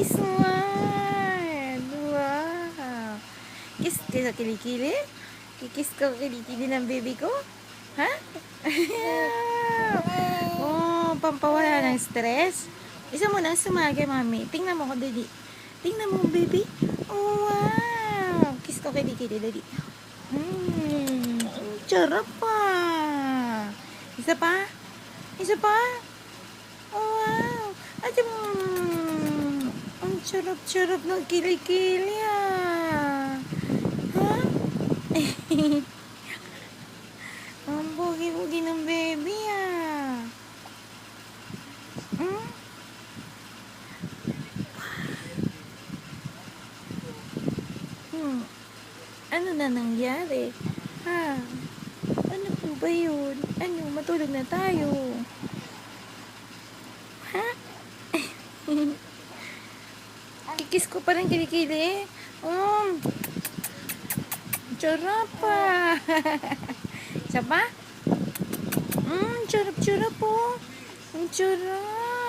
Smile! Wow! Kiss ka sa kilikili? Kikis ka kilikili ng baby ko? Ha? Oh, pampawala ng stress. Isa mo na sumagay, mami. Tingnan mo ko, daddy. Tingnan mo, baby. Oh, wow! Kiss ko kilikili, daddy. Charap pa. Isa pa? Isa pa? Oh, wow! At ang charap-charap ng kilikili, ah. Ha? Ang bugi-bugi ng baby, ah. Hmm? Ano na nangyari? Ha? Ano po ba yun? Ano? Matulog na tayo. Ha? Kikis ko pa rin kilikili. Charap pa. Isa pa? Charap-charap po. Ang charap.